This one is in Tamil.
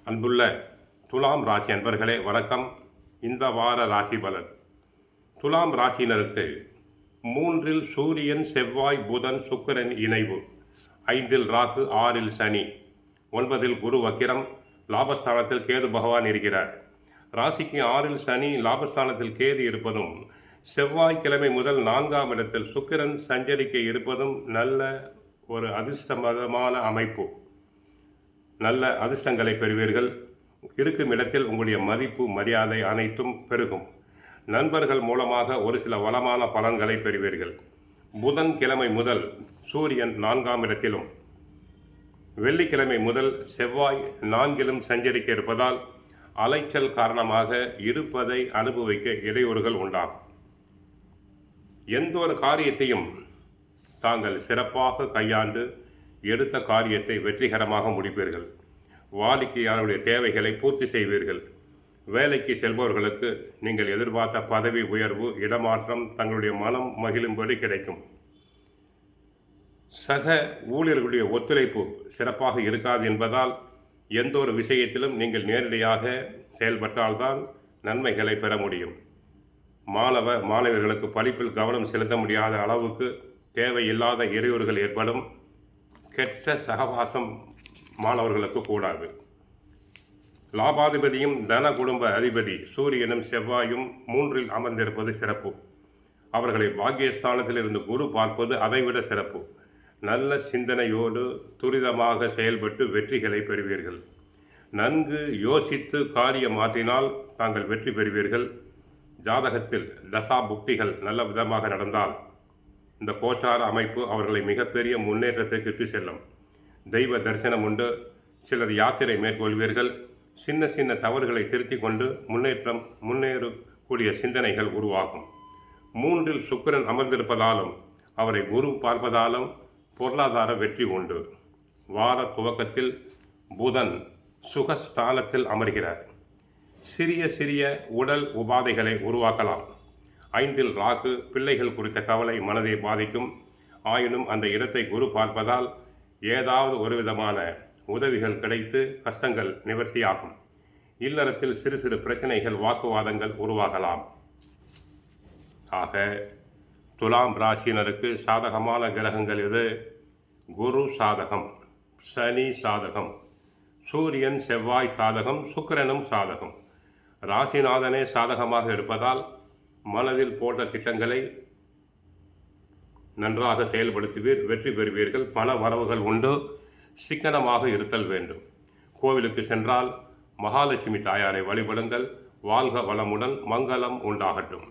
அன்புள்ள துலாம் ராசி அன்பர்களே வணக்கம். இந்த வார ராசி பலன். துலாம் ராசியினருக்கு 3இல் சூரியன், செவ்வாய், புதன், சுக்கிரன் இணைவு, 5இல் ராகு, 6இல் சனி, 9இல் குரு வக்கிரம், லாபஸ்தானத்தில் கேது பகவான் இருக்கிறார். ராசிக்கு 6இல் சனி, லாபஸ்தானத்தில் கேது இருப்பதும், செவ்வாய்க்கிழமை முதல் 4ஆம் இடத்தில் சுக்கிரன் சஞ்சரிக்க இருப்பதும் நல்ல ஒரு அதிர்ஷ்டமான அமைப்பு. நல்ல அதிர்ஷ்டங்களை பெறுவீர்கள். இருக்கும் இடத்தில் உங்களுடைய மதிப்பு, மரியாதை அனைத்தும் பெருகும். நண்பர்கள் மூலமாக ஒரு சில வளமான பலன்களை பெறுவீர்கள். புதன்கிழமை முதல் சூரியன் 4ஆம் இடத்திலும், வெள்ளிக்கிழமை முதல் செவ்வாய் 4இலும் சஞ்சரிக்க இருப்பதால் அலைச்சல் காரணமாக இருப்பதை அனுபவிக்க இடையூறுகள் உண்டாகும். எந்த ஒரு காரியத்தையும் தாங்கள் சிறப்பாக கையாண்டு எடுத்த காரியத்தை வெற்றிகரமாக முடிப்பீர்கள். வாடிக்கையாளருடைய தேவைகளை பூர்த்தி செய்வீர்கள். வேலைக்கு செல்பவர்களுக்கு நீங்கள் எதிர்பார்த்த பதவி உயர்வு, இடமாற்றம் தங்களுடைய மனம் மகிழும்படி கிடைக்கும். சக ஊழியர்களுடைய ஒத்துழைப்பு சிறப்பாக இருக்காது என்பதால் எந்த ஒரு விஷயத்திலும் நீங்கள் நேரடியாக செயல்பட்டால்தான் நன்மைகளை பெற முடியும். மாணவர்களுக்கு படிப்பில் கவனம் செலுத்த முடியாத அளவுக்கு தேவையில்லாத இடையூறுகள் ஏற்படும். கெட்ட சகவாசம் மாணவர்களுக்கு கூடாது. லாபாதிபதியும் தன குடும்ப அதிபதி சூரியனும் செவ்வாயும் 3இல் அமர்ந்திருப்பது சிறப்பு. அவர்களை பாக்கியஸ்தானத்தில் இருந்து குரு பார்ப்பது அதைவிட சிறப்பு. நல்ல சிந்தனையோடு துரிதமாக செயல்பட்டு வெற்றிகளை பெறுவீர்கள். நன்கு யோசித்து காரியம் மாற்றினால் தாங்கள் வெற்றி பெறுவீர்கள். ஜாதகத்தில் தசா புக்திகள் நல்ல விதமாக நடந்தால் இந்த கோச்சார அமைப்பு அவர்களை மிகப்பெரிய முன்னேற்றத்திற்கு இட்டு செல்லும். தெய்வ தரிசனம் உண்டு. சிலர் யாத்திரை மேற்கொள்வீர்கள். சின்ன சின்ன தவறுகளை திருத்திக் கொண்டு முன்னேறக்கூடிய சிந்தனைகள் உருவாகும். 3இல் சுக்கிரன் அமர்ந்திருப்பதாலும் அவரை குரு பார்ப்பதாலும் பொருளாதார வெற்றி உண்டு. வார துவக்கத்தில் புதன் சுகஸ்தானத்தில் அமர்கிறார். சிறிய சிறிய உடல் உபாதைகளை உருவாக்கலாம். 5இல் ராகு, பிள்ளைகள் குறித்த கவலை மனதை பாதிக்கும். ஆயினும் அந்த இடத்தை குரு பார்ப்பதால் ஏதாவது ஒரு விதமான உதவிகள் கிடைத்து கஷ்டங்கள் நிவர்த்தியாகும். இல்லறத்தில் சிறு சிறு பிரச்சனைகள், வாக்குவாதங்கள் உருவாகலாம். ஆக துலாம் ராசியினருக்கு சாதகமான கிரகங்கள் எது? குரு சாதகம், சனி சாதகம், சூரியன் செவ்வாய் சாதகம், சுக்கிரனும் சாதகம். ராசிநாதனே சாதகமாக இருப்பதால் மனதில் போட்ட திட்டங்களை நன்றாக செயல்படுத்துவீர், வெற்றி பெறுவீர்கள். பண வரவுகள் உண்டு. சிக்கனமாக இருத்தல் வேண்டும். கோவிலுக்கு சென்றால் மகாலட்சுமி தாயாரை வழிபடுங்கள். வாழ்க வளமுடன், மங்களம் உண்டாகட்டும்.